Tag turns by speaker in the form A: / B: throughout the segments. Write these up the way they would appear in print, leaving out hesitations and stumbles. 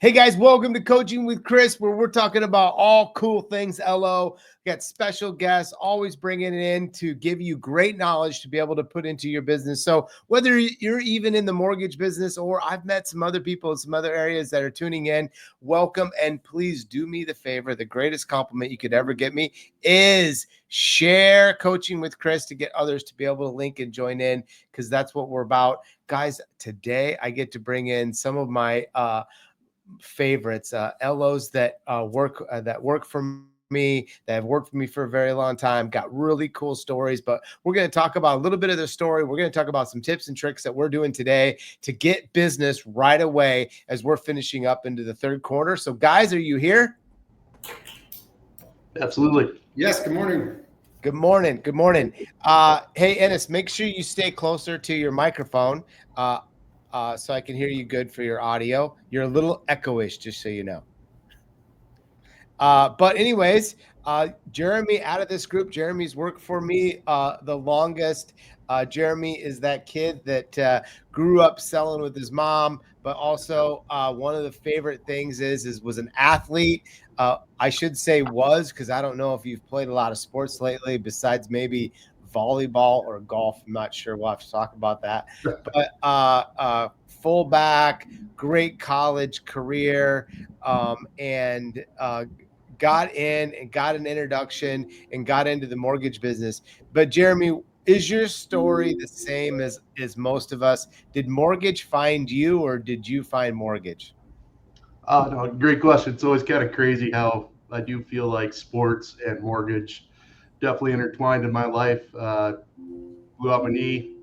A: Hey guys, welcome to Coaching with Chris, where we're talking about all cool things LO. Got special guests, always bringing it in to give you great knowledge to be able to put into your business. So whether you're even in the mortgage business or I've met some other people in some other areas that are tuning in, welcome. And please do me the favor. The greatest compliment you could ever get me is share Coaching with Chris to get others to be able to link and join in, because that's what we're about. Guys, today I get to bring in some of my favorites, LOs that work for me, that have worked for me for a very long time, got really cool stories. But we're going to talk about a little bit of their story. We're going to talk about some tips and tricks that we're doing today to get business right away as we're finishing up into the third quarter. So guys, are you here?
B: Absolutely.
C: Yes, good morning.
A: Good morning. Good morning. Hey, Ennis, make sure you stay closer to your microphone so I can hear you good for your audio. You're a little echoish, just so you know. But anyways, Jeremy out of this group, Jeremy's worked for me the longest. Jeremy is that kid that grew up selling with his mom, but also one of the favorite things was an athlete. I should say was, because I don't know if you've played a lot of sports lately besides maybe volleyball or golf. I'm not sure. We'll have to talk about that. But fullback, great college career, and got in and got an introduction and got into the mortgage business. But Jeremy, is your story the same as most of us? Did mortgage find you, or did you find mortgage?
B: No, great question. It's always kind of crazy how I do feel like sports and mortgage definitely intertwined in my life. Blew out my knee,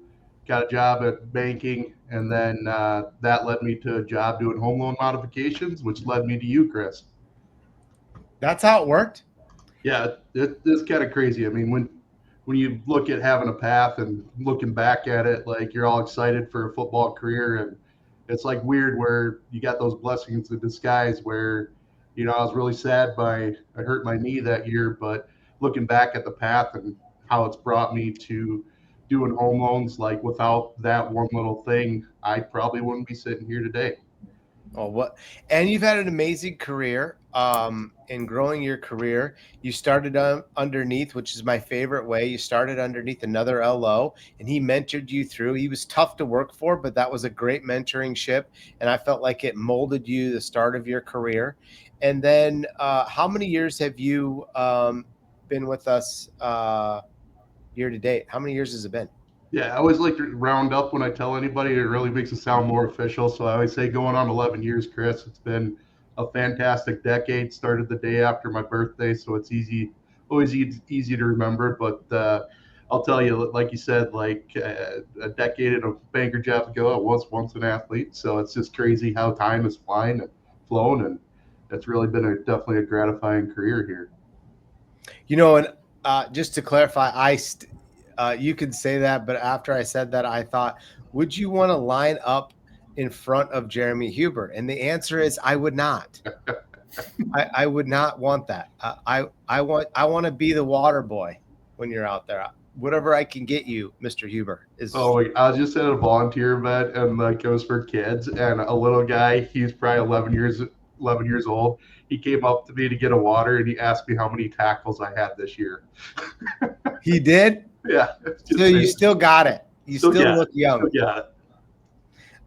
B: got a job at banking, and then that led me to a job doing home loan modifications, which led me to you, Chris.
A: That's how it worked?
B: Yeah, it's kind of crazy. I mean, when you look at having a path and looking back at it, like you're all excited for a football career, and it's like weird where you got those blessings in disguise where, I was really sad I hurt my knee that year, but looking back at the path and how it's brought me to doing home loans, like without that one little thing, I probably wouldn't be sitting here today.
A: Oh, what? And you've had an amazing career in growing your career. You started underneath, which is my favorite way. You started underneath another LO, and he mentored you through. He was tough to work for, but that was a great mentoring ship, and I felt like it molded you the start of your career. And then how many years have you been with us year to date? How many years has it been?
B: Yeah, I always like to round up when I tell anybody. It really makes it sound more official. So I always say going on 11 years, Chris. It's been a fantastic decade. Started the day after my birthday, so it's always easy to remember. But I'll tell you, like you said, like a decade and a banker job ago, I was once an athlete. So it's just crazy how time is flown, and it's really been definitely a gratifying career here.
A: And just to clarify, you can say that, but after I said that, I thought, would you want to line up in front of Jeremy Huber? And the answer is, I would not. I would not want that. I want to be the water boy when you're out there. Whatever I can get you, Mr. Huber, is.
B: Oh, I was just at a volunteer event, and like it was for kids, and a little guy, he's probably 11 years old. He came up to me to get a water, and he asked me how many tackles I had this year.
A: He did?
B: Yeah.
A: So you still got it. You still look young.
B: Still got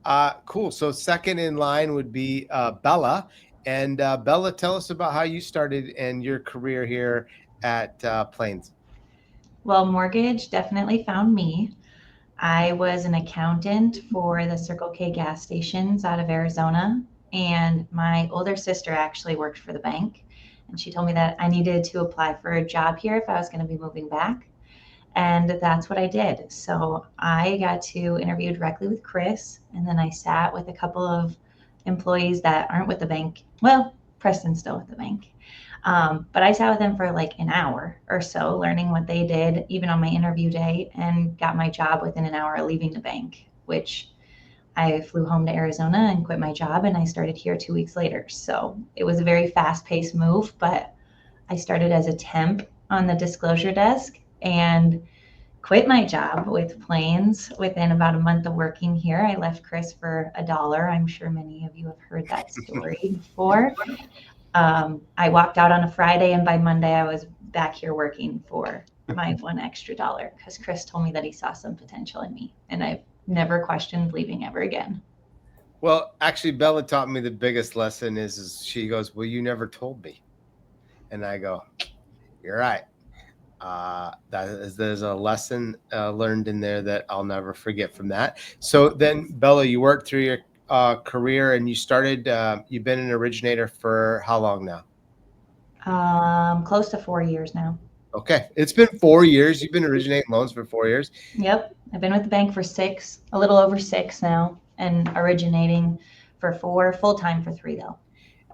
A: it. Cool. So second in line would be Bella. And Bella, tell us about how you started in your career here at Plains.
D: Well, mortgage definitely found me. I was an accountant for the Circle K gas stations out of Arizona, and my older sister actually worked for the bank, and she told me that I needed to apply for a job here if I was going to be moving back, and that's what I did. So I got to interview directly with Chris, and then I sat with a couple of employees that aren't with the bank. Well, Preston's still with the bank. But I sat with them for like an hour or so, learning what they did, even on my interview day, and got my job within an hour of leaving the bank, which I flew home to Arizona and quit my job, and I started here 2 weeks later. So it was a very fast-paced move, but I started as a temp on the disclosure desk and quit my job with Plains within about a month of working here. I left Chris for $1. I'm sure many of you have heard that story before. I walked out on a Friday, and by Monday I was back here working for my $1 extra because Chris told me that he saw some potential in me, and I've never questioned leaving ever again.
A: Well, actually, Bella taught me the biggest lesson is she goes, well, you never told me. And I go, you're right. There's a lesson learned in there that I'll never forget from that. So then, Bella, you worked through your career and you started, you've been an originator for how long now?
D: Close to 4 years now.
A: Okay. It's been 4 years. You've been originating loans for 4 years.
D: Yep. I've been with the bank for 6, a little over 6 now, and originating for 4, full-time for 3 though.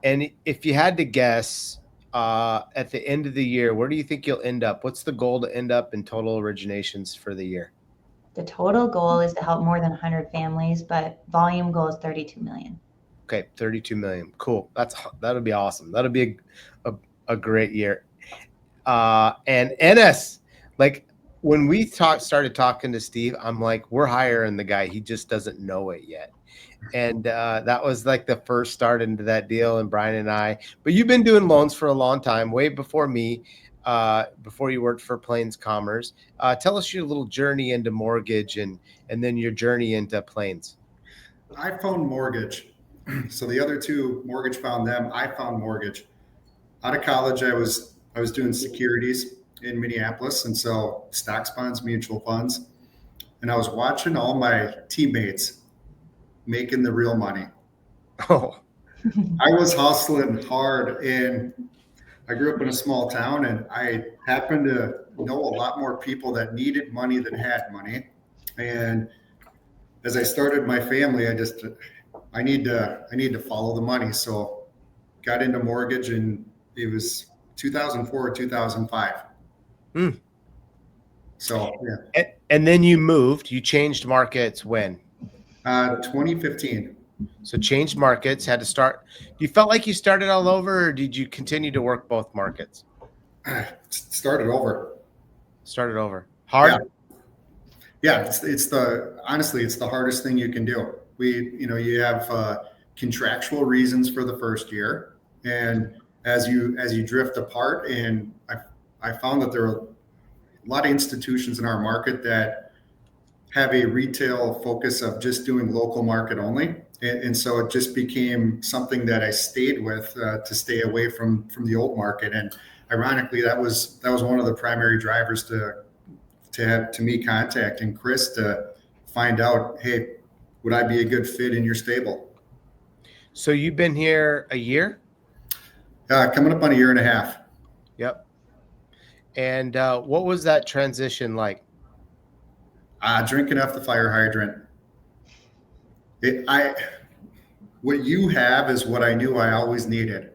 A: And if you had to guess, at the end of the year, where do you think you'll end up? What's the goal to end up in total originations for the year?
D: The total goal is to help more than 100 families, but volume goal is 32 million.
A: Okay, 32 million. Cool. That'll be awesome. That'll be a great year. And Ennis, like when we started talking to Steve, I'm like, we're hiring the guy. He just doesn't know it yet. And that was like the first start into that deal. And Brian and I, but you've been doing loans for a long time, way before me, before you worked for Plains Commerce. Tell us your little journey into mortgage and then your journey into Plains.
C: I found mortgage. So the other two, mortgage found them. I found mortgage. Out of college, I was doing securities in Minneapolis, and so stocks, bonds, mutual funds. And I was watching all my teammates making the real money.
A: Oh,
C: I was hustling hard, and I grew up in a small town, and I happened to know a lot more people that needed money than had money. And as I started my family, I need to follow the money. So got into mortgage, and it was 2004 or 2005. So yeah.
A: And then you moved. You changed markets when?
C: 2015.
A: So changed markets, had to start. You felt like you started all over, or did you continue to work both markets?
C: Started over.
A: Started over. Hard?
C: Yeah, honestly, it's the hardest thing you can do. You have contractual reasons for the first year, and as you drift apart, and I found that there are a lot of institutions in our market that have a retail focus of just doing local market only. And so it just became something that I stayed with to stay away from the old market. And ironically, that was one of the primary drivers to me contacting Chris to find out, hey, would I be a good fit in your stable?
A: So you've been here a year?
C: Coming up on a year and a half.
A: Yep. And what was that transition like?
C: Drinking off the fire hydrant. What you have is what I knew I always needed,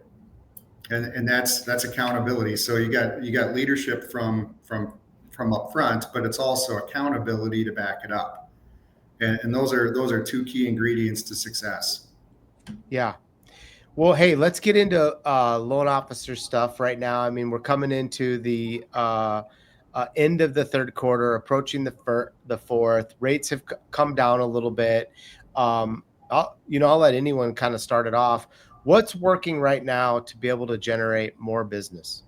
C: and that's accountability. So you got leadership from up front, but it's also accountability to back it up, and those are two key ingredients to success.
A: Yeah. Well, hey, let's get into loan officer stuff right now. I mean, we're coming into the end of the third quarter, approaching the fourth. Rates have come down a little bit. I'll let anyone kind of start it off. What's working right now to be able to generate more business?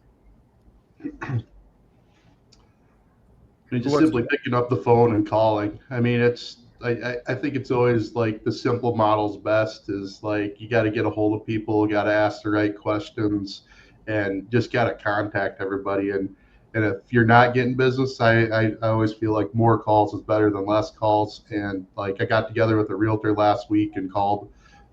B: Just simply picking up the phone and calling. I mean, I think it's always like the simple model's best is like, you got to get a hold of people, got to ask the right questions, and just got to contact everybody. And if you're not getting business, I always feel like more calls is better than less calls. And like, I got together with a realtor last week and called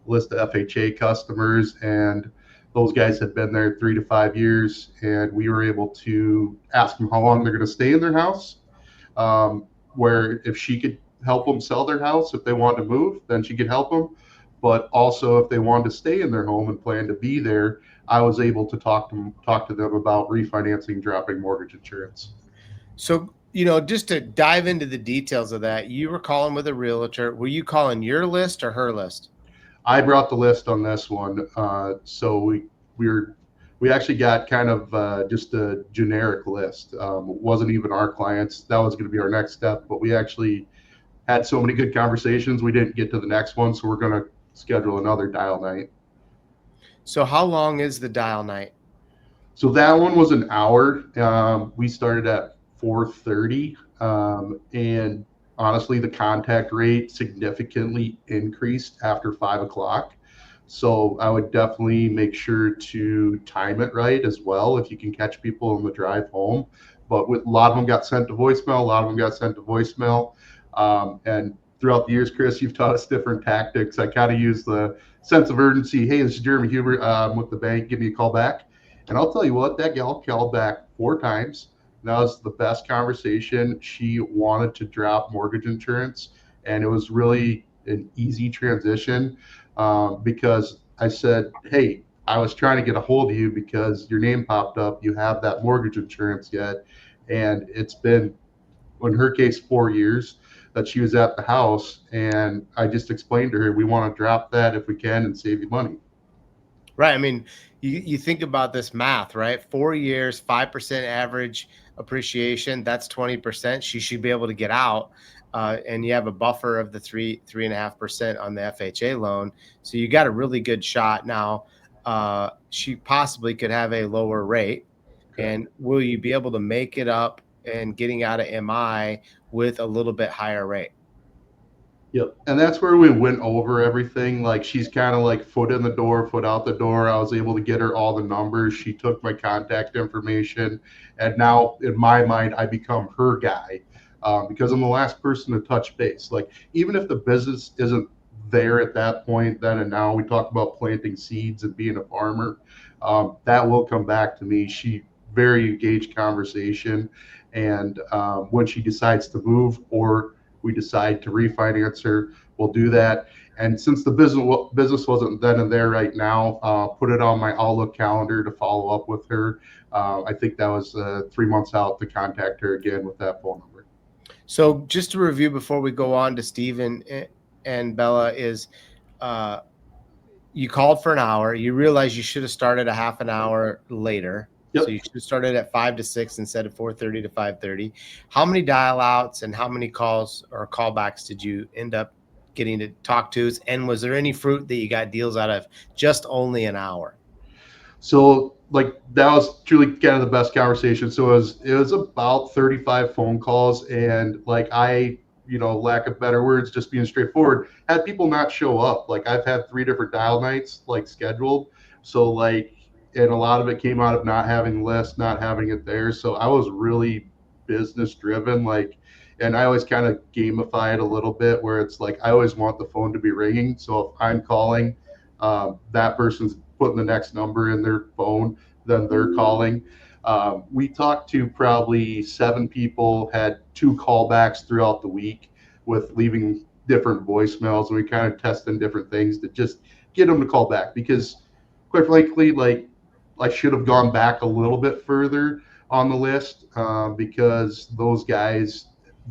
B: a list of FHA customers, and those guys had been there 3 to 5 years, and we were able to ask them how long they're going to stay in their house, where if she could help them sell their house, if they wanted to move, then she could help them. But also if they wanted to stay in their home and plan to be there, I was able to talk to them about refinancing, dropping mortgage insurance.
A: So, just to dive into the details of that, you were calling with a realtor. Were you calling your list or her list?
B: I brought the list on this one. So we were we actually got kind of just a generic list. It wasn't even our clients. That was going to be our next step, but we actually had so many good conversations, we didn't get to the next one. So we're going to schedule another dial night.
A: So how long is the dial night?
B: So that one was an hour. We started at 4:30, and honestly, the contact rate significantly increased after 5 o'clock. So I would definitely make sure to time it right as well if you can catch people on the drive home. But with, a lot of them got sent to voicemail. A lot of them got sent to voicemail. And throughout the years, Chris, you've taught us different tactics. I kind of use the sense of urgency. Hey, this is Jeremy Huber with the bank. Give me a call back. And I'll tell you what, that gal called back 4 times. That was the best conversation. She wanted to drop mortgage insurance, and it was really an easy transition because I said, hey, I was trying to get a hold of you because your name popped up. You have that mortgage insurance yet? And it's been, in her case, 4 years that she was at the house. And I just explained to her, we want to drop that if we can and save you money.
A: Right. I mean, you think about this math, right? 4 years, 5% average appreciation. That's 20%. She should be able to get out. And you have a buffer of the 3.5% on the FHA loan. So you got a really good shot. Now, she possibly could have a lower rate.
B: Okay.
A: And will you be able to make it up and getting out of MI with a little bit higher rate?
B: Yep. And that's where we went over everything. Like, she's kind of like foot in the door, foot out the door. I was able to get her all the numbers. She took my contact information. And now, in my mind, I become her guy because I'm the last person to touch base. Like, even if the business isn't there at that point, then and now, we talk about planting seeds and being a farmer. That will come back to me. She very engaged conversation. And when she decides to move or we decide to refinance her, we'll do that. And since the business wasn't then and there right now, put it on my Outlook calendar to follow up with her. I think that was 3 months out to contact her again with that phone number.
A: So just to review before we go on to Steve and Bella is you called for an hour. You realized you should have started a half an hour later.
B: Yep.
A: So you should have started at 5 to 6 instead of 4:30 to 5:30. How many dial outs and how many calls or callbacks did you end up getting to talk to? And was there any fruit that you got deals out of just only an hour?
B: So like that was truly kind of the best conversation. So it was about 35 phone calls, and like I, lack of better words, just being straightforward, had people not show up. Like I've had 3 different dial nights like scheduled. So like, and a lot of it came out of not having lists, not having it there. So I was really business driven, like, and I always kind of gamify it a little bit where it's like I always want the phone to be ringing. So if I'm calling, that person's putting the next number in their phone, then they're calling. We talked to probably 7 people, had 2 callbacks throughout the week with leaving different voicemails, and we kind of testing different things to just get them to call back because quite frankly, like I should have gone back a little bit further on the list because those guys,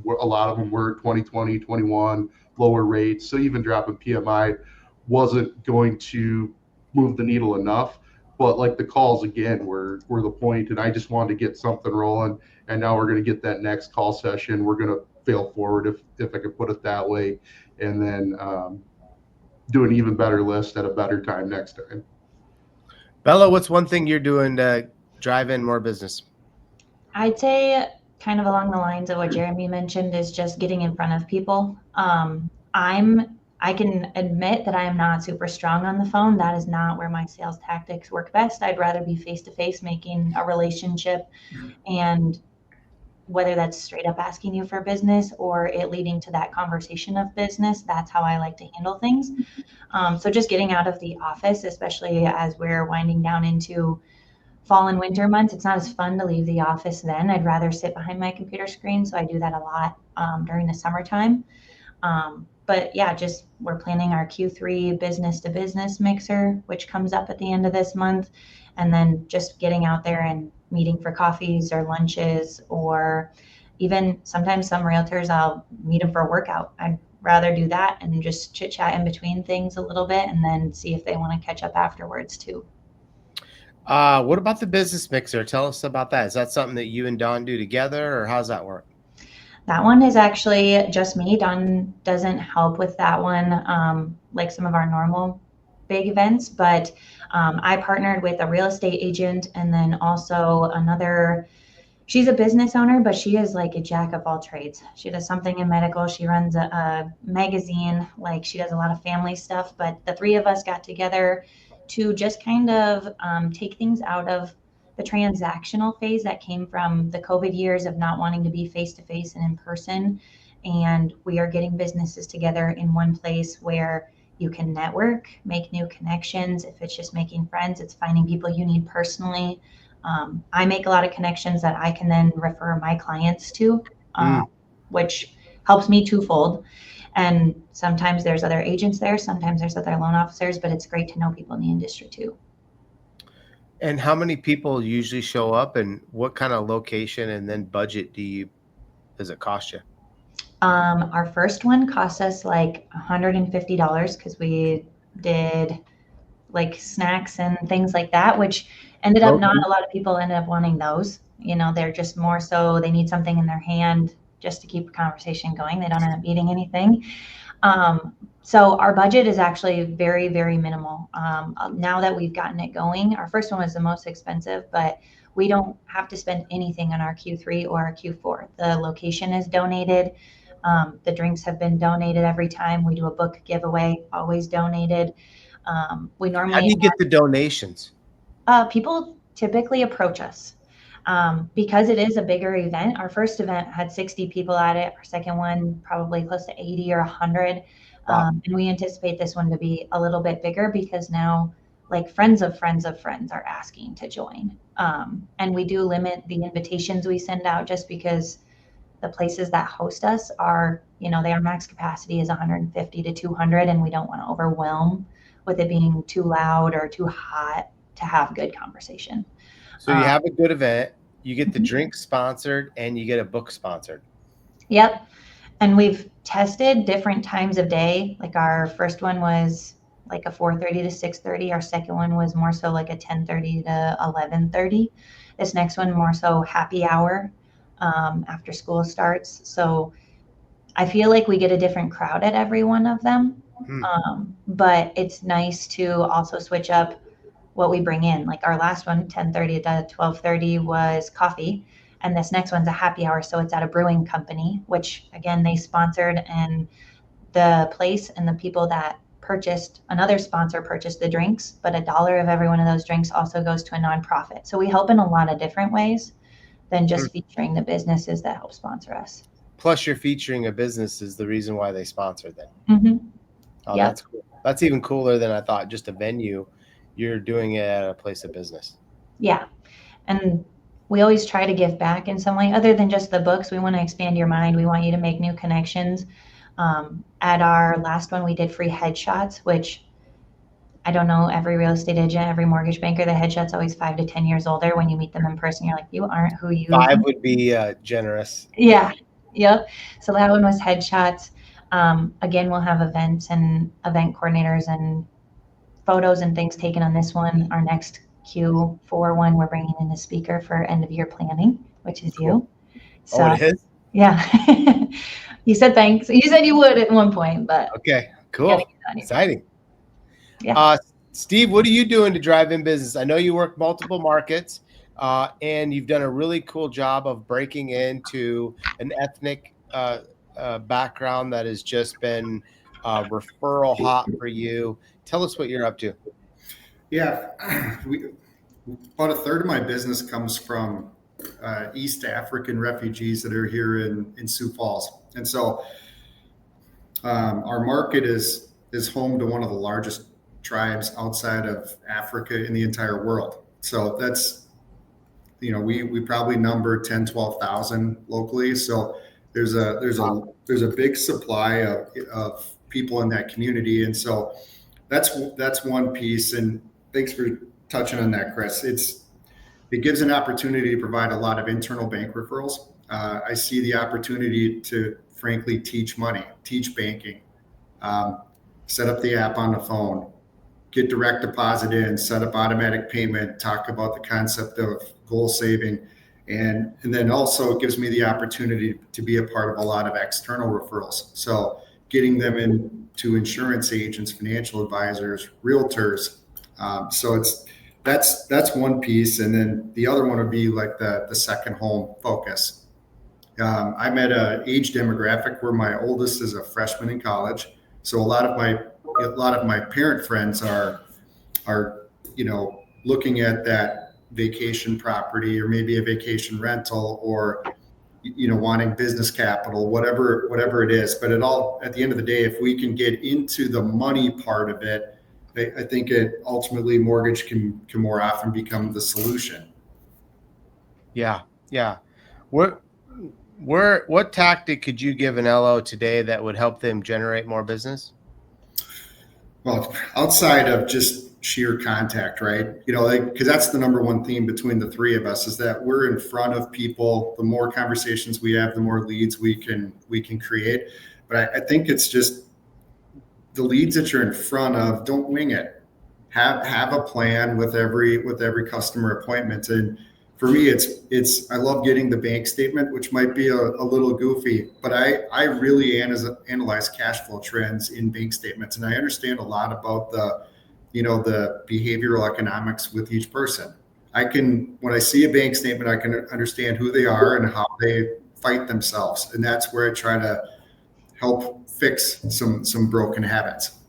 B: a lot of them were 2020, 21, lower rates. So even dropping PMI wasn't going to move the needle enough. But like the calls again were the point, and I just wanted to get something rolling. And now we're going to get that next call session. We're going to fail forward, if I could put it that way, and then do an even better list at a better time next time.
A: Bella, what's one thing you're doing to drive in more business?
D: I'd say kind of along the lines of what Jeremy mentioned is just getting in front of people. I can admit that I am not super strong on the phone. That is not where my sales tactics work best. I'd rather be face-to-face, making a relationship, and whether that's straight up asking you for business or it leading to that conversation of business, that's how I like to handle things. So just getting out of the office, especially as we're winding down into fall and winter months, it's not as fun to leave the office then. I'd rather sit behind my computer screen. So I do that a lot during the summertime. But yeah, just we're planning our Q3 business to business mixer, which comes up at the end of this month. And then just getting out there and meeting for coffees or lunches, or even sometimes some realtors, I'll meet them for a workout. I'd rather do that and just chit chat in between things a little bit and then see if they want to catch up afterwards too.
A: What about the business mixer? Tell us about that. Is that something that you and Don do together, or how's that work?
D: That one is actually just me. Don doesn't help with that one, like some of our normal big events, but I partnered with a real estate agent and then also another. She's a business owner, but she is like a jack of all trades. She does something in medical. She runs a magazine. Like she does a lot of family stuff. But the three of us got together to just kind of take things out of the transactional phase that came from the COVID years of not wanting to be face to face and in person. And we are getting businesses together in one place where you can network, make new connections. If it's just making friends, it's finding people you need personally. I make a lot of connections that I can then refer my clients to, which helps me twofold. And sometimes there's other agents there, sometimes there's other loan officers, but it's great to know people in the industry too.
A: And how many people usually show up, and what kind of location and then budget does it cost you?
D: Our first one cost us like $150 because we did like snacks and things like that, which ended up not a lot of people ended up wanting those. You know, they're just more so they need something in their hand just to keep a conversation going. They don't end up eating anything. So our budget is actually very, very minimal. Now that we've gotten it going, our first one was the most expensive, but we don't have to spend anything on our Q3 or our Q4. The location is donated. The drinks have been donated every time. We do a book giveaway, always donated. We normally
A: How do you get the donations?
D: People typically approach us because it is a bigger event. Our first event had 60 people at it. Our second one probably close to 80 or 100.
A: Wow.
D: And we anticipate this one to be a little bit bigger because now like friends of friends of friends are asking to join. And we do limit the invitations we send out just because the places that host us are, you know, their max capacity is 150 to 200 and we don't want to overwhelm with it being too loud or too hot to have good conversation.
A: So you have a good event, you get the drink sponsored, and you get a book sponsored.
D: Yep. And we've tested different times of day. Like our first one was like a 4:30 to 6:30. Our second one was more so like a 10:30 to 11:30. This next one more so happy hour after school starts. So I feel like we get a different crowd at every one of them. But it's nice to also switch up what we bring in. Like our last one, 10:30 to 12:30 was coffee. And this next one's a happy hour. So it's at a brewing company, which again, they sponsored, and the place and the people that purchased, another sponsor purchased the drinks, but $1 of every one of those drinks also goes to a nonprofit. So we help in a lot of different ways than just featuring the businesses that help sponsor us.
A: Plus you're featuring a business is the reason why they sponsored them. Oh,
D: Yep.
A: that's cool. That's even cooler than I thought. Just a venue. You're doing it at a place of business.
D: Yeah. And we always try to give back in some way other than just the books. We want to expand your mind. We want you to make new connections. At our last one, we did free headshots, which I don't know, every real estate agent, every mortgage banker, the headshot's always 5 to 10 years older. When you meet them in person, you're like, you aren't who you
A: 5 would be generous.
D: Yeah. Yep. So that one was headshots. Again, we'll have events and event coordinators and photos and things taken on this one. Our next Q4 one, we're bringing in a speaker for end of year planning, which is you. So,
A: oh, it is?
D: Yeah. You said thanks. You said you would at one point, but.
A: Okay, cool. Exciting.
D: Yeah.
A: Steve, what are you doing to drive in business? I know you work multiple markets, and you've done a really cool job of breaking into an ethnic background that has just been referral hot for you. Tell us what you're up to.
C: Yeah, about a third of my business comes from East African refugees that are here in Sioux Falls, and so our market is home to one of the largest tribes outside of Africa in the entire world. So that's, you know, we probably number 10, 12,000 locally. So there's a big supply of people in that community, and so that's one piece. And thanks for touching on that, Chris. It gives an opportunity to provide a lot of internal bank referrals. I see the opportunity to frankly teach money, teach banking, set up the app on the phone, get direct deposit in, set up automatic payment, talk about the concept of goal saving. And then also it gives me the opportunity to be a part of a lot of external referrals. So getting them into insurance agents, financial advisors, realtors. So that's one piece. And then the other one would be like the second home focus. I'm at an age demographic where my oldest is a freshman in college. So a lot of my parent friends are looking at that vacation property or maybe a vacation rental or wanting business capital, whatever it is. But at the end of the day, if we can get into the money part of it, I think ultimately mortgage can more often become the solution.
A: Yeah. What tactic could you give an LO today that would help them generate more business?
C: Well, outside of just sheer contact, right? Because that's the number one theme between the three of us is that we're in front of people. The more conversations we have, the more leads we can create. But I think it's just the leads that you're in front of, don't wing it. Have a plan with every customer appointment. And for me, I love getting the bank statement, which might be a little goofy, but I really analyze cash flow trends in bank statements, and I understand a lot about the behavioral economics with each person. When I see a bank statement, I can understand who they are and how they fight themselves, and that's where I try to help fix some broken habits.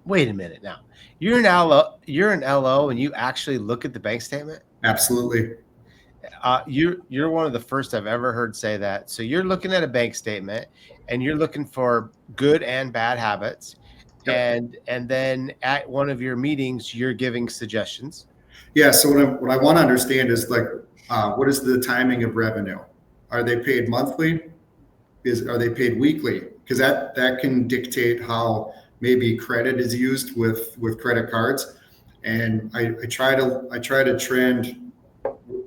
A: Wait a minute now. You're an LO and you actually look at the bank statement?
C: Absolutely.
A: You're one of the first I've ever heard say that. So you're looking at a bank statement and you're looking for good and bad habits. Yep. And then at one of your meetings, you're giving suggestions.
C: Yeah. So what I want to understand is what is the timing of revenue? Are they paid monthly? Are they paid weekly? Because that can dictate how maybe credit is used with credit cards. And I try to trend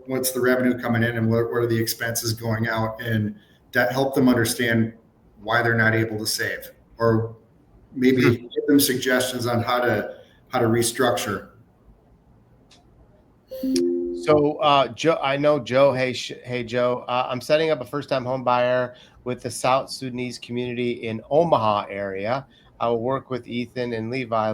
C: what's the revenue coming in and what are the expenses going out, and that help them understand why they're not able to save, or maybe give them suggestions on how to restructure.
A: So, Joe, I know Joe. Hey, Joe. I'm setting up a first-time home buyer with the South Sudanese community in Omaha area. I will work with Ethan and Levi.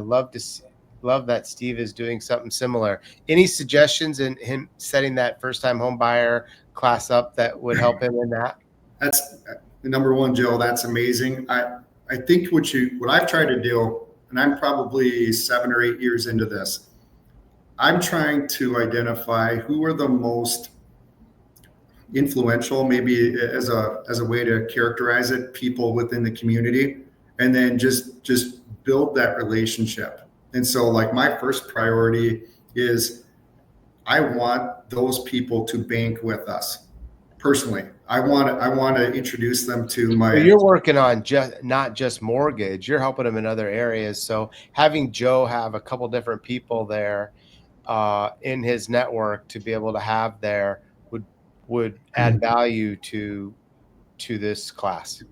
A: Love that Steve is doing something similar. Any suggestions in him setting that first-time home buyer class up that would help him in that?
C: That's number one, Joe. That's amazing. I think what I've tried to do, and I'm probably 7 or 8 years into this, I'm trying to identify who are the most influential, maybe as a way to characterize it, people within the community, and then just build that relationship. And so like my first priority is I want those people to bank with us personally. I want to introduce them to my.
A: So you're working on not just mortgage, you're helping them in other areas. So having Joe have a couple different people there in his network to be able to have there would add value to this class.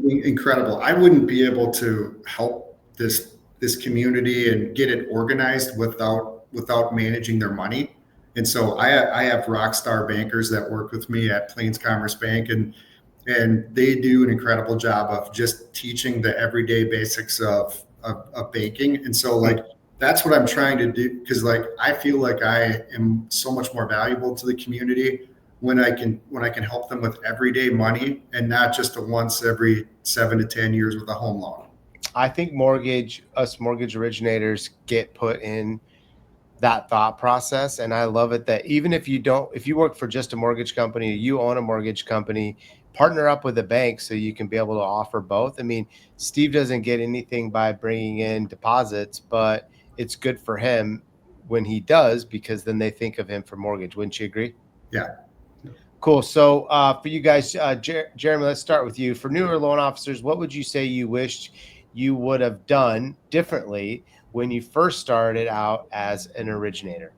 C: Incredible. I wouldn't be able to help this community and get it organized without managing their money. And so I have rock star bankers that work with me at Plains Commerce Bank, and they do an incredible job of just teaching the everyday basics of banking. And so like that's what I'm trying to do, because like I feel like I am so much more valuable to the community when I can help them with everyday money and not just a once every 7 to 10 years with a home loan.
A: I think mortgage originators get put in that thought process. And I love it that even if you work for just a mortgage company, you own a mortgage company, partner up with a bank so you can be able to offer both. I mean, Steve doesn't get anything by bringing in deposits, but it's good for him when he does, because then they think of him for mortgage. Wouldn't you agree?
C: Yeah.
A: Cool. So for you guys, Jeremy, let's start with you. For newer loan officers, what would you say you wished you would have done differently when you first started out as an originator?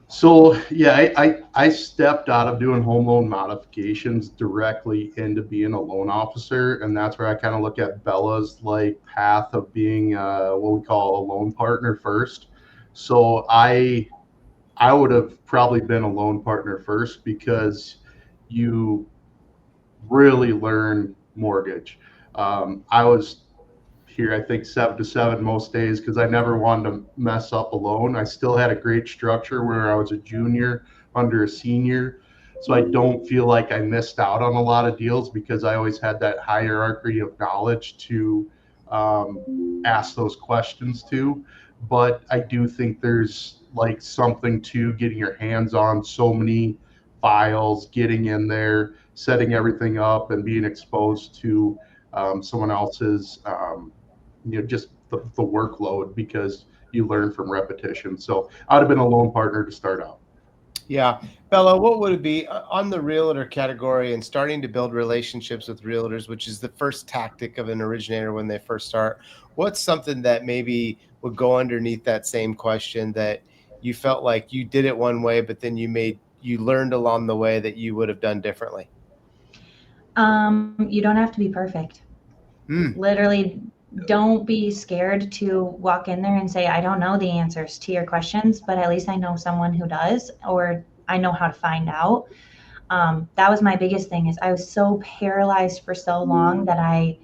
B: So yeah, I stepped out of doing home loan modifications directly into being a loan officer, and that's where I kind of look at Bella's like path of being what we call a loan partner first. So I would have probably been a loan partner first because you really learn mortgage. I was here, I think 7 to 7 most days because I never wanted to mess up alone. I still had a great structure where I was a junior under a senior. So I don't feel like I missed out on a lot of deals because I always had that hierarchy of knowledge to ask those questions to. But I do think there's like something to getting your hands on so many files, getting in there, setting everything up, and being exposed to someone else's just the workload because you learn from repetition. So I'd have been a loan partner to start out.
A: Yeah. Bella, what would it be on the realtor category and starting to build relationships with realtors, which is the first tactic of an originator when they first start? What's something that maybe would go underneath that same question that you felt like you did it one way, but then you learned along the way that you would have done differently?
D: You don't have to be perfect. Literally, don't be scared to walk in there and say, I don't know the answers to your questions, but at least I know someone who does, or I know how to find out. That was my biggest thing, is I was so paralyzed for so long that I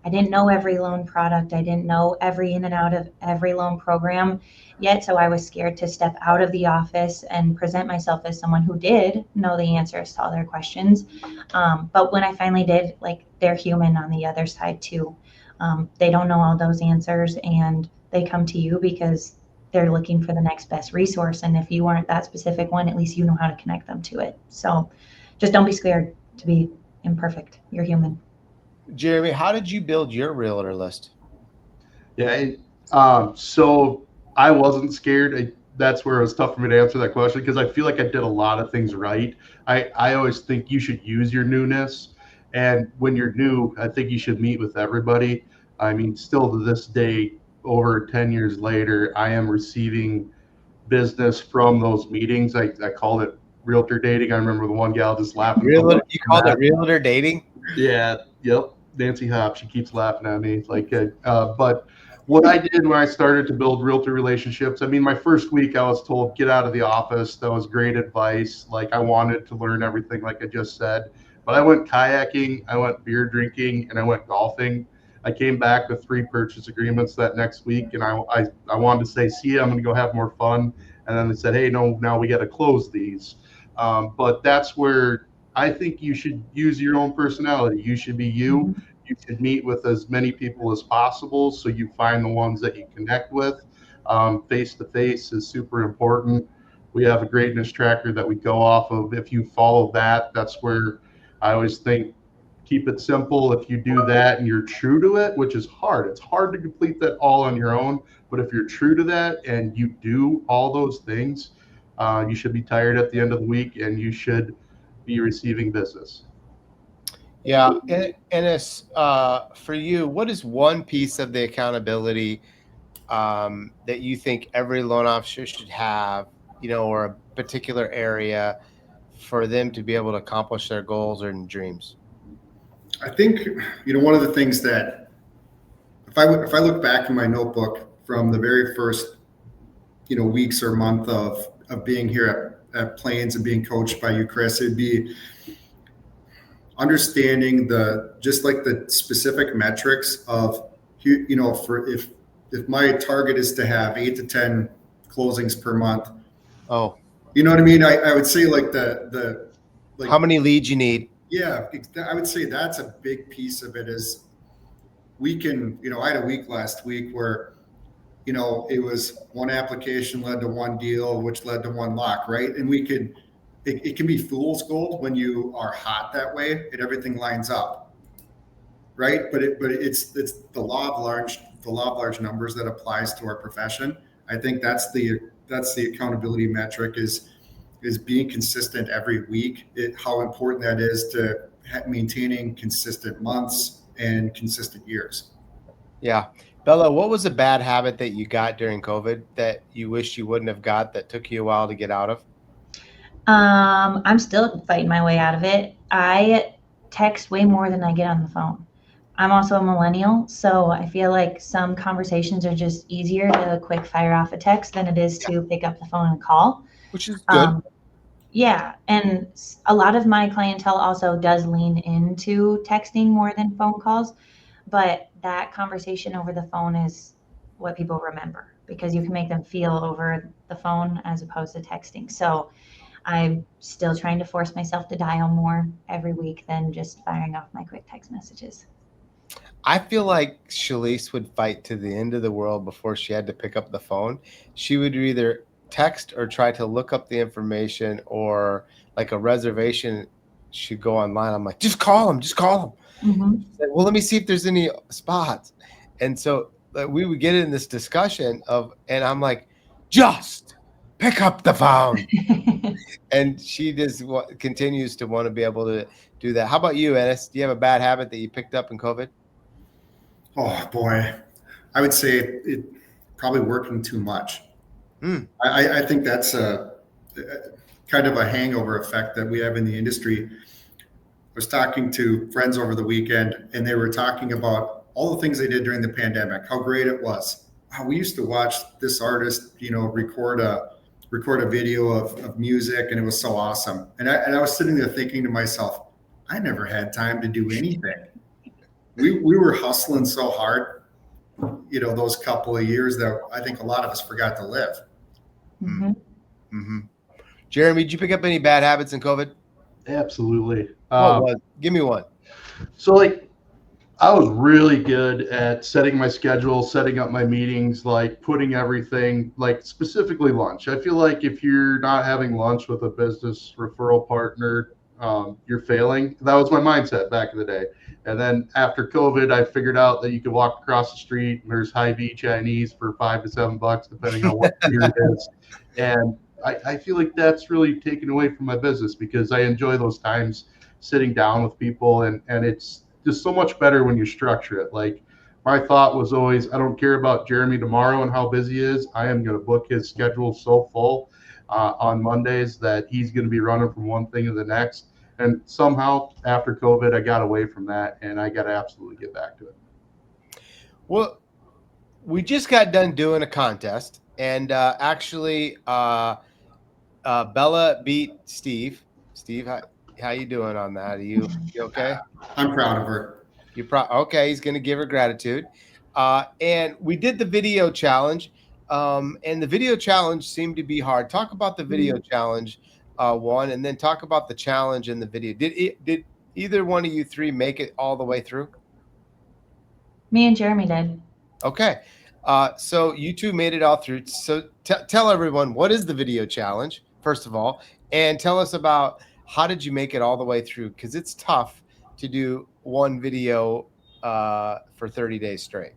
D: didn't know every loan product. I didn't know every in and out of every loan program yet. So I was scared to step out of the office and present myself as someone who did know the answers to all their questions. But when I finally did, like, they're human on the other side too. They don't know all those answers, and they come to you because they're looking for the next best resource. And if you aren't that specific one, at least you know how to connect them to it. So just don't be scared to be imperfect. You're human.
A: Jeremy, how did you build your realtor list?
B: Yeah. So I wasn't scared. That's where it was tough for me to answer that question because I feel like I did a lot of things right. I always think you should use your newness. And when you're new, I think you should meet with everybody. I mean, still to this day, over 10 years later, I am receiving business from those meetings. I called it realtor dating. I remember the one gal just laughing.
A: Realtor, you called it realtor dating?
B: Yeah, yep. Nancy Hop, she keeps laughing at me. But what I did when I started to build realtor relationships, I mean, my first week I was told, get out of the office. That was great advice. Like I wanted to learn everything, like I just said. But I went kayaking, I went beer drinking, and I went golfing. I came back with 3 purchase agreements that next week, and I wanted to say, see you, I'm going to go have more fun. And then they said, hey, no, now we got to close these. But that's where I think you should use your own personality. You should be you.
D: Mhm.
B: You should meet with as many people as possible so you find the ones that you connect with. Face to face is super important. We have a greatness tracker that we go off of. If you follow that, that's where I always think keep it simple. If you do that and you're true to it, which is hard, it's hard to complete that all on your own. But if you're true to that and you do all those things, you should be tired at the end of the week and you should be receiving business.
A: Yeah. Ennis, for you, what is one piece of the accountability that you think every loan officer should have, or a particular area for them to be able to accomplish their goals or dreams?
C: I think, one of the things that if I look back in my notebook from the very first, weeks or month of being here at Plains and being coached by you, Chris, it'd be understanding just like the specific metrics of, for if my target is to have 8 to 10 closings per month.
A: Oh,
C: you know what I mean? I would say like like
A: how many leads you need?
C: Yeah, I would say that's a big piece of it. Is we can, I had a week last week where, it was one application led to one deal, which led to one lock, right? And it can be fool's gold when you are hot that way and everything lines up, right? But it's the law of large numbers that applies to our profession. I think that's the accountability metric is being consistent every week. How important that is to maintaining consistent months and consistent years.
A: Yeah. Bella, what was a bad habit that you got during COVID that you wish you wouldn't have got that took you a while to get out of?
D: I'm still fighting my way out of it. I text way more than I get on the phone. I'm also a millennial, so I feel like some conversations are just easier to quick fire off a text than it is to pick up the phone and call.
A: Which is good.
D: Yeah, and a lot of my clientele also does lean into texting more than phone calls, but that conversation over the phone is what people remember because you can make them feel over the phone as opposed to texting. So I'm still trying to force myself to dial more every week than just firing off my quick text messages.
A: I feel like Shalice would fight to the end of the world before she had to pick up the phone. She would either text or try to look up the information, or like a reservation should go online. I'm like, just call them, just call them.
D: Mm-hmm.
A: She's like, well, let me see if there's any spots. And so we would get in this discussion and I'm like, just pick up the phone. And she just continues to want to be able to do that. How about you, Ennis? Do you have a bad habit that you picked up in COVID?
C: Oh boy, I would say it probably working too much. I think that's a kind of a hangover effect that we have in the industry. I was talking to friends over the weekend, and they were talking about all the things they did during the pandemic, how great it was. Wow, we used to watch this artist, record a video of music, and it was so awesome. And I was sitting there thinking to myself, I never had time to do anything. We were hustling so hard, those couple of years that I think a lot of us forgot to live.
D: Mm-hmm.
A: Mm-hmm. Jeremy, did you pick up any bad habits in COVID?
B: Absolutely.
A: Give me one.
B: So I was really good at setting my schedule, setting up my meetings, putting everything, specifically lunch. I feel like if you're not having lunch with a business referral partner, you're failing. That was my mindset back in the day. And then after COVID, I figured out that you could walk across the street and there's Hy-Vee Chinese for $5 to $7, depending on what year it is. And I feel like that's really taken away from my business because I enjoy those times sitting down with people, and it's just so much better when you structure it. Like, my thought was always, I don't care about Jeremy tomorrow and how busy he is. I am going to book his schedule so full on Mondays that he's going to be running from one thing to the next. And somehow after COVID, I got away from that, and I got to absolutely get back to it.
A: Well, we just got done doing a contest, and actually, Bella beat Steve. Steve, how you doing on that? Are you okay?
C: I'm proud of her.
A: Okay. He's going to give her gratitude. And we did the video challenge, and the video challenge seemed to be hard. Talk about the video challenge, one, and then talk about the challenge in the video. Did either one of you three make it all the way through?
D: Me and Jeremy did.
A: Okay. So you two made it all through. So tell everyone, what is the video challenge, first of all, and tell us about how did you make it all the way through? Because it's tough to do one video for 30 days straight.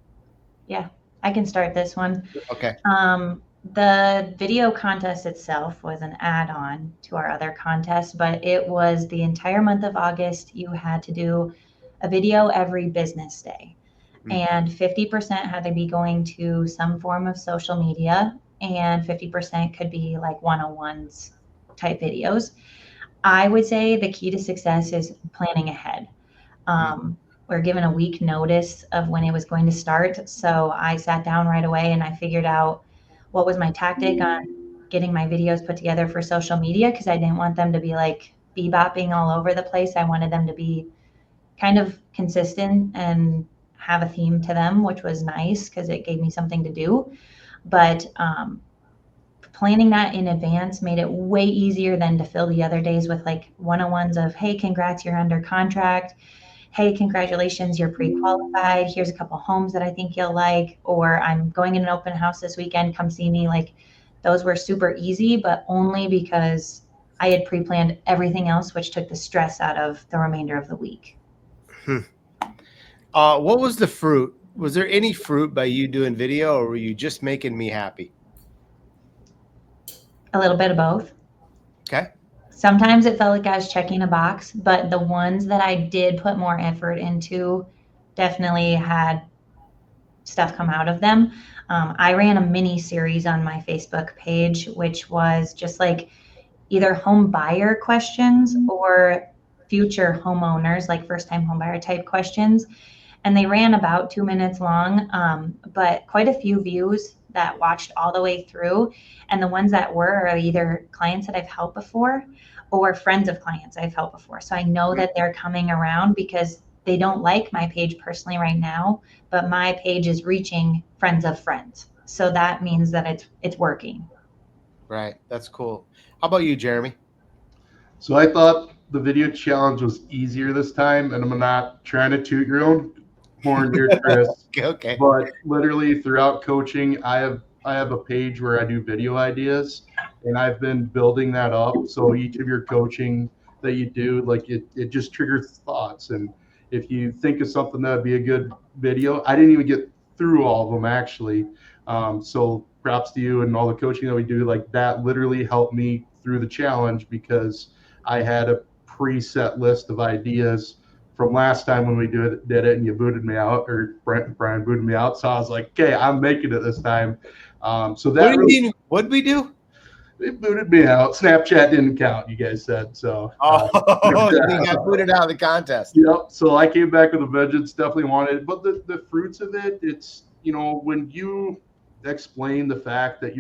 D: Yeah, I can start this one.
A: Okay.
D: The video contest itself was an add-on to our other contest, but it was the entire month of August. You had to do a video every business day. And 50% had to be going to some form of social media, and 50% could be like one-on-ones type videos. I would say the key to success is planning ahead. We're given a week notice of when it was going to start. So I sat down right away and I figured out what was my tactic on getting my videos put together for social media, because I didn't want them to be like bebopping all over the place. I wanted them to be kind of consistent and have a theme to them, which was nice because it gave me something to do. But planning that in advance made it way easier than to fill the other days with like one-on-ones of, hey, congrats, you're under contract. Hey, congratulations, you're pre-qualified. Here's a couple homes that I think you'll like, or I'm going in an open house this weekend, come see me. Like, those were super easy, but only because I had pre-planned everything else, which took the stress out of the remainder of the week.
A: What was the fruit? Was there any fruit by you doing video, or were you just making me happy?
D: A little bit of both.
A: Okay.
D: Sometimes it felt like I was checking a box, but the ones that I did put more effort into definitely had stuff come out of them. I ran a mini series on my Facebook page, which was just like either home buyer questions or future homeowners, like first time home buyer type questions. And they ran about 2 minutes long, but quite a few views that watched all the way through. And the ones that were are either clients that I've helped before or friends of clients I've helped before. So I know that they're coming around because they don't like my page personally right now, but my page is reaching friends of friends. So that means that it's working.
A: Right. That's cool. How about you, Jeremy?
B: So I thought the video challenge was easier this time, and I'm not trying to toot your own horn here, Chris.
A: Okay.
B: But literally throughout coaching, I have a page where I do video ideas, and I've been building that up. So each of your coaching that you do, like it just triggers thoughts. And if you think of something that would be a good video, I didn't even get through all of them actually. So props to you and all the coaching that we do. Like that literally helped me through the challenge because I had a preset list of ideas from last time when we did it and you booted me out, or Brian booted me out. So I was like, okay, I'm making it this time. So that
A: What do you mean? What'd we do?
B: It booted me out. Snapchat didn't count, you guys said. So
A: you got booted out of the contest.
B: Yep. So I came back with a vengeance, definitely wanted it. But the fruits of it, it's, when you explain the fact that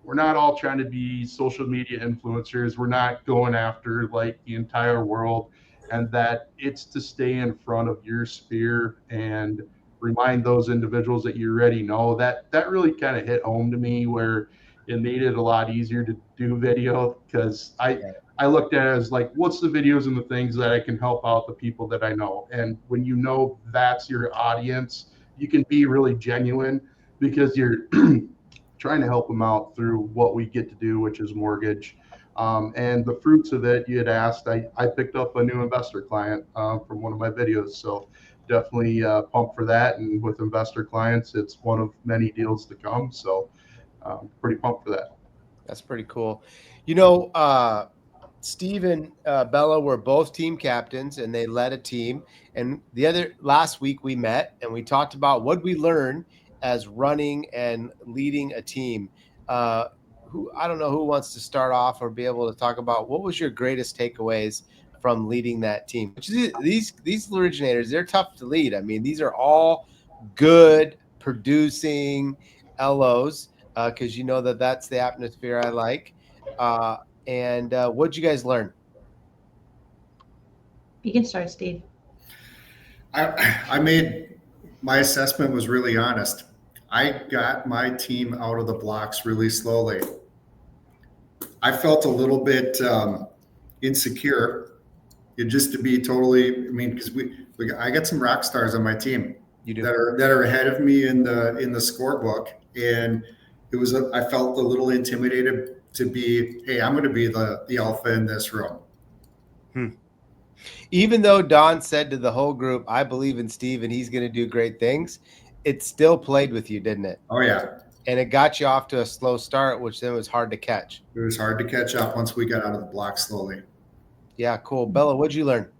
B: we're not all trying to be social media influencers. We're not going after like the entire world, and that it's to stay in front of your sphere and remind those individuals that you already know. That really kind of hit home to me, where it made it a lot easier to do video, because I looked at it as like, what's the videos and the things that I can help out the people that I know. And when you know that's your audience, you can be really genuine because you're trying to help them out through what we get to do, which is mortgage. And the fruits of it, you had asked, I picked up a new investor client from one of my videos. So definitely pumped for that. And with investor clients, it's one of many deals to come. So pretty pumped for that.
A: That's pretty cool. Steve and Bella were both team captains, and they led a team. And last week we met and we talked about what we learned as running and leading a team. I don't know who wants to start off or be able to talk about what was your greatest takeaways from leading that team. Which these originators, they're tough to lead. I mean, these are all good producing LOs, because that's the atmosphere I like. And what'd you guys learn?
D: You can start, Steve.
C: My assessment was really honest. I got my team out of the blocks really slowly. I felt a little bit insecure, just to be totally. I mean, because I got some rock stars on my team.
A: You do.
C: that are ahead of me in the scorebook, and I felt a little intimidated to be, hey, I'm going to be the alpha in this room.
A: Even though Don said to the whole group, I believe in Steve and he's going to do great things, it still played with you, didn't it?
C: Oh, yeah.
A: And it got you off to a slow start, which then was hard to catch.
C: It was hard to catch up once we got out of the block slowly.
A: Yeah, cool. Bella, what'd you learn?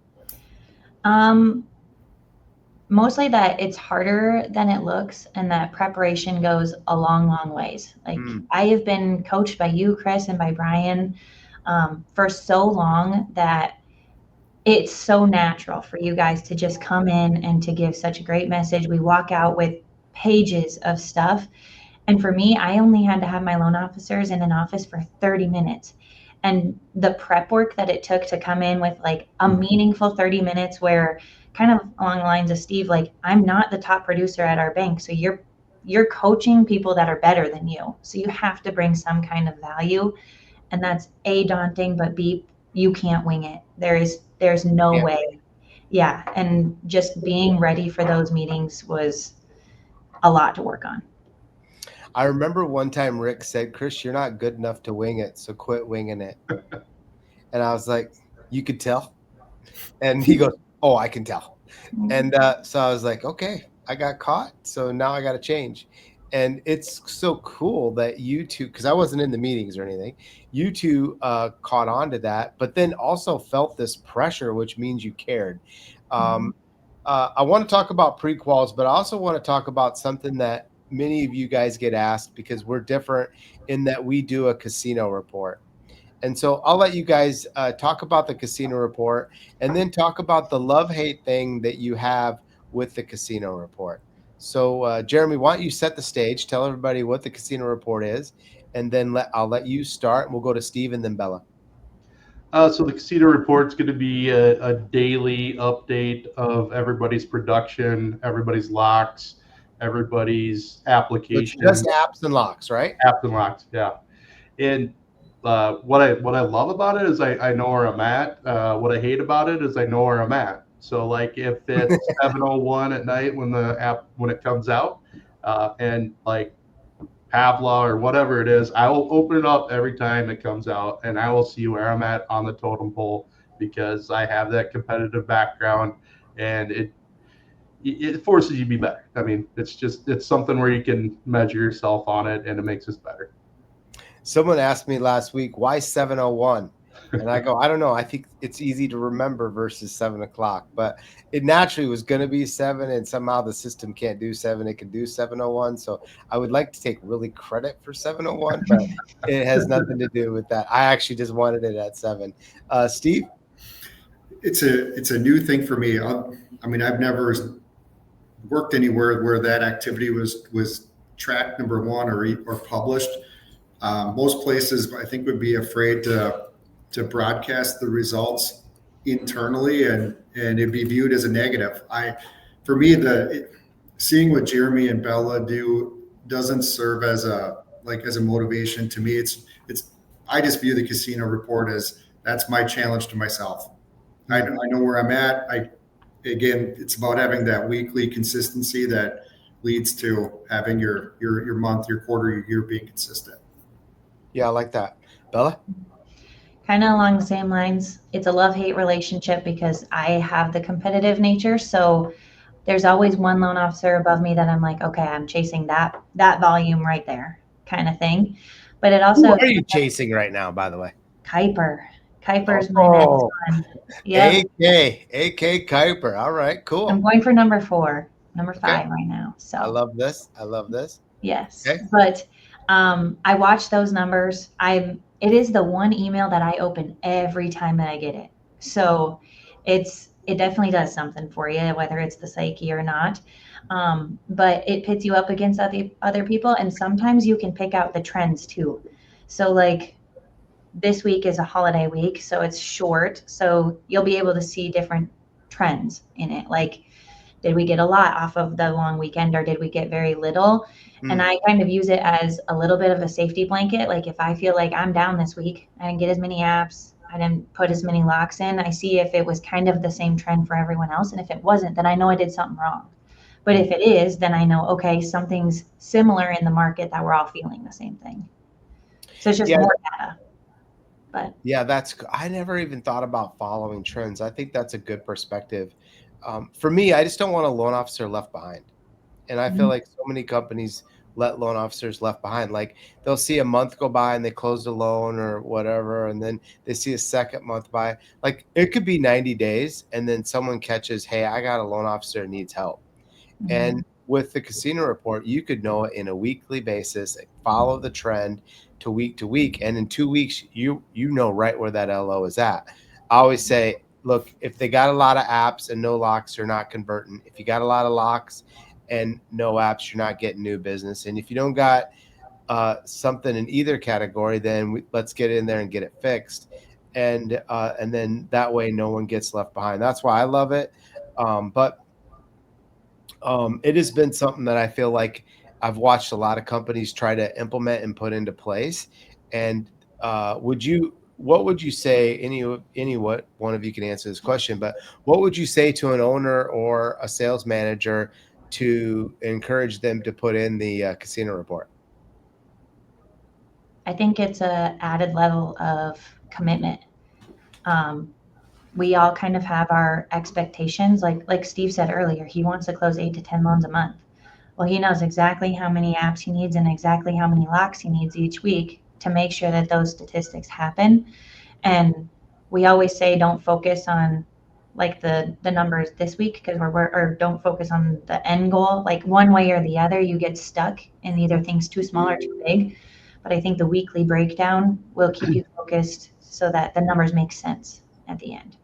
D: Mostly that it's harder than it looks, and that preparation goes a long, long ways. Like I have been coached by you, Chris, and by Brian for so long that it's so natural for you guys to just come in and to give such a great message. We walk out with pages of stuff. And for me, I only had to have my loan officers in an office for 30 minutes. And the prep work that it took to come in with like a meaningful 30 minutes where, kind of along the lines of Steve, like, I'm not the top producer at our bank. So you're coaching people that are better than you. So you have to bring some kind of value. And that's A, daunting, but B, you can't wing it. There's no way. Yeah. And just being ready for those meetings was a lot to work on.
A: I remember one time Rick said, Chris, you're not good enough to wing it, so quit winging it. And I was like, you could tell? And he goes, oh, I can tell. And so I was like, okay, I got caught, so now I got to change. And it's so cool that you two, because I wasn't in the meetings or anything, you two caught on to that, but then also felt this pressure, which means you cared. I want to talk about pre-quals, but I also want to talk about something that many of you guys get asked, because we're different in that we do a casino report. And so I'll let you guys talk about the casino report and then talk about the love-hate thing that you have with the casino report. So Jeremy, why don't you set the stage, tell everybody what the casino report is, and then I'll let you start, and we'll go to Steve and then Bella.
B: So the casino report's going to be a daily update of everybody's production, everybody's locks, everybody's
A: It's
B: applications,
A: just apps and locks, right?
B: apps and locks. Yeah. And what I love about it is I know where I'm at. What I hate about it is I know where I'm at. So like if it's 7:01 at night when it comes out, and like Pavla or whatever it is, I will open it up every time it comes out, and I will see where I'm at on the totem pole because I have that competitive background, and it forces you to be better. I mean, it's something where you can measure yourself on it, and it makes us better.
A: Someone asked me last week, why 7:01? And I go, I don't know. I think it's easy to remember versus 7 o'clock, but it naturally was going to be 7, and somehow the system can't do 7. It can do 7:01. So I would like to take really credit for 7:01, but it has nothing to do with that. I actually just wanted it at 7. Steve?
C: It's a new thing for me. I mean, I've never worked anywhere where that activity was tracked, number one, or published. Most places, I think, would be afraid to broadcast the results internally, and it'd be viewed as a negative. For me, seeing what Jeremy and Bella do doesn't serve as a motivation to me. I just view the casino report as that's my challenge to myself. I know where I'm at. Again, it's about having that weekly consistency that leads to having your month, your quarter, your year being consistent.
A: Yeah, I like that. Bella?
D: Kind of along the same lines. It's a love-hate relationship because I have the competitive nature. So there's always one loan officer above me that I'm like, okay, I'm chasing that volume right there kind of thing. But it also—
A: Who are you chasing right now, by the way?
D: Kuiper. Kuiper's my next one. Yep.
A: AK Kuiper. All right, cool.
D: I'm going for number 4, number 5 right now. So
A: I love this.
D: Yes.
A: Okay.
D: But I watch those numbers. It is the one email that I open every time that I get it. So it definitely does something for you, whether it's the psyche or not. But it pits you up against other people, and sometimes you can pick out the trends too. So like this week is a holiday week, so it's short. So you'll be able to see different trends in it. Like, did we get a lot off of the long weekend, or did we get very little? And I kind of use it as a little bit of a safety blanket. Like if I feel like I'm down this week, I didn't get as many apps, I didn't put as many locks in, I see if it was kind of the same trend for everyone else. And if it wasn't, then I know I did something wrong. But if it is, then I know, okay, something's similar in the market that we're all feeling the same thing. So it's just more data. But
A: yeah, I never even thought about following trends. I think that's a good perspective. For me, I just don't want a loan officer left behind. And I feel like so many companies let loan officers left behind. Like they'll see a month go by and they closed a loan or whatever, and then they see a second month by. Like it could be 90 days, and then someone catches, hey, I got a loan officer that needs help. And with the casino report, you could know it in a weekly basis, follow the trend to week, and in 2 weeks, you know right where that LO is at. I always say, look, if they got a lot of apps and no locks, you're not converting. If you got a lot of locks and no apps, you're not getting new business. And if you don't got something in either category, then let's get in there and get it fixed. And then that way no one gets left behind. That's why I love it. But it has been something that I feel like I've watched a lot of companies try to implement and put into place. And what would you say, what one of you can answer this question, but what would you say to an owner or a sales manager to encourage them to put in the casino report?
D: I think it's a added level of commitment. We all kind of have our expectations. Like Steve said earlier, he wants to close 8 to 10 loans a month. Well, he knows exactly how many apps he needs and exactly how many locks he needs each week to make sure that those statistics happen. And we always say, don't focus on like the numbers this week because or don't focus on the end goal. Like one way or the other, you get stuck in either things too small or too big. But I think the weekly breakdown will keep you focused so that the numbers make sense at the end.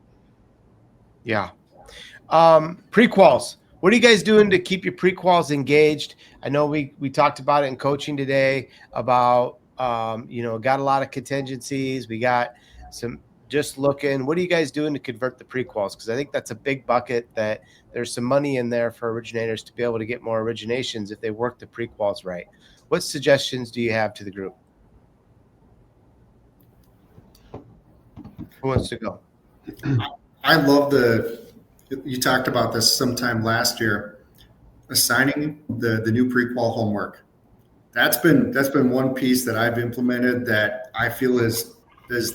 A: Yeah. Pre-quals. What are you guys doing to keep your pre-quals engaged? I know we talked about it in coaching today about, got a lot of contingencies. We got some just looking. What are you guys doing to convert the pre-quals? Because I think that's a big bucket that there's some money in there for originators to be able to get more originations if they work the pre-quals right. What suggestions do you have to the group? Who wants to go?
C: I love you talked about this sometime last year, assigning the new pre-qual homework. That's been one piece that I've implemented that I feel is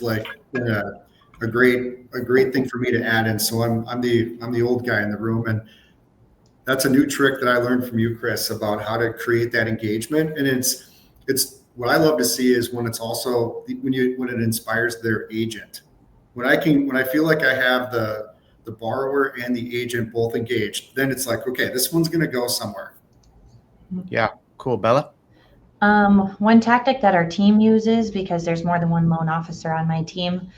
C: like been a great thing for me to add in. So I'm the old guy in the room, and that's a new trick that I learned from you, Chris, about how to create that engagement. And it's what I love to see is when it's also when it inspires their agent. When I feel like I have the borrower and the agent both engaged, then it's like, okay, this one's going to go somewhere.
A: Yeah. Cool. Bella?
D: One tactic that our team uses, because there's more than one loan officer on my team,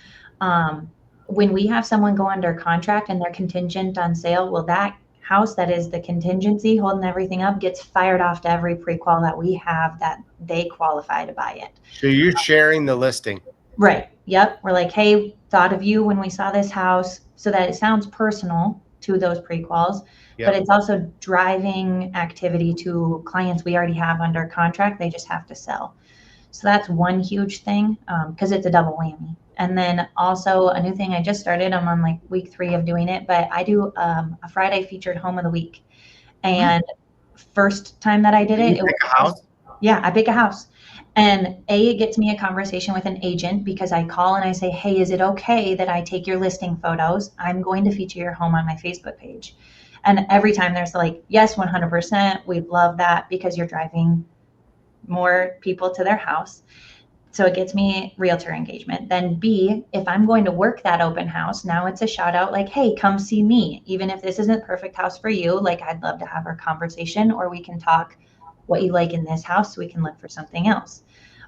D: when we have someone go under contract and they're contingent on sale, well, that house that is the contingency holding everything up gets fired off to every pre-qual that we have that they qualify to buy it.
A: So you're sharing the listing.
D: Right. Yep. We're like, hey, thought of you when we saw this house, so that it sounds personal to those pre-quals,
A: Yep.
D: but it's also driving activity to clients we already have under contract. They just have to sell. So that's one huge thing, because it's a double whammy. And then also a new thing I just started, I'm on like week 3 of doing it, but I do a Friday featured home of the week. And first time that I did it,
A: You pick a house?
D: Yeah, I pick a house. And it gets me a conversation with an agent, because I call and I say, hey, is it okay that I take your listing photos? I'm going to feature your home on my Facebook page. And every time there's like, yes, 100%, we'd love that, because you're driving more people to their house. So it gets me realtor engagement. Then B, if I'm going to work that open house, now it's a shout out like, hey, come see me. Even if this isn't perfect house for you, like I'd love to have our conversation, or we can talk what you like in this house so we can look for something else.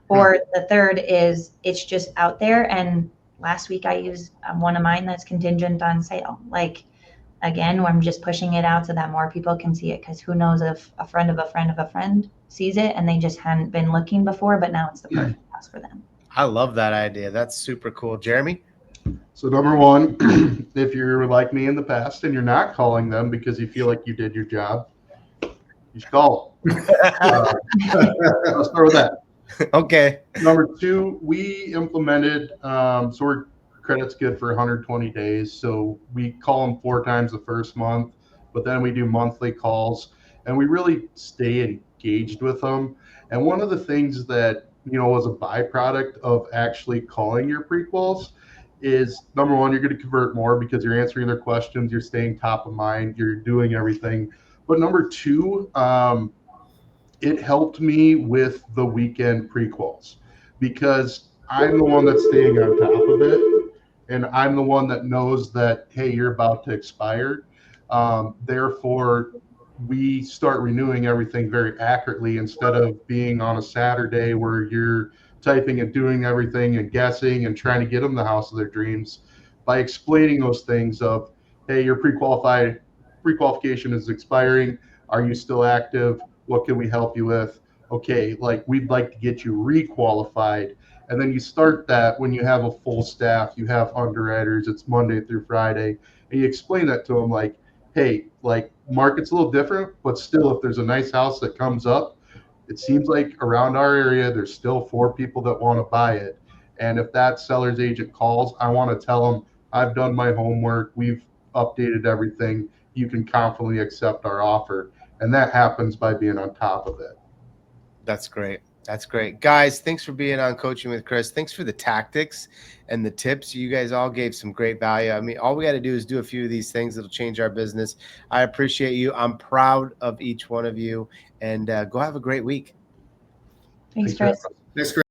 D: Or the third is it's just out there. And last week I used one of mine that's contingent on sale. Like, again, I'm just pushing it out so that more people can see it, because who knows if a friend of a friend of a friend sees it and they just hadn't been looking before, but now it's the perfect house for them.
A: I love that idea. That's super cool. Jeremy?
B: So number one, if you're like me in the past and you're not calling them because you feel like you did your job, you should call. I'll start with that.
A: Okay.
B: Number 2, we implemented, so we're credit's good for 120 days. So we call them 4 times the first month, but then we do monthly calls, and we really stay engaged with them. And one of the things that, was a byproduct of actually calling your pre-quals is, number 1, you're going to convert more because you're answering their questions, you're staying top of mind, you're doing everything. But number 2, it helped me with the weekend pre-quals, because I'm the one that's staying on top of it, and I'm the one that knows that, hey, you're about to expire. Therefore, we start renewing everything very accurately, instead of being on a Saturday where you're typing and doing everything and guessing and trying to get them the house of their dreams. By explaining those things of, hey, your pre-qualification is expiring. Are you still active? What can we help you with? Okay, like, we'd like to get you re-qualified. And then you start that when you have a full staff, you have underwriters, it's Monday through Friday, and you explain that to them like, hey, like, market's a little different, but still, if there's a nice house that comes up, it seems like around our area, there's still 4 people that want to buy it. And if that seller's agent calls, I want to tell them, I've done my homework, we've updated everything, you can confidently accept our offer. And that happens by being on top of it.
A: That's great. That's great. Guys, thanks for being on Coaching with Chris. Thanks for the tactics and the tips. You guys all gave some great value. I mean, all we got to do is do a few of these things that'll change our business. I appreciate you. I'm proud of each one of you. And go have a great week.
D: Thanks, Chris.
C: Thanks, Chris.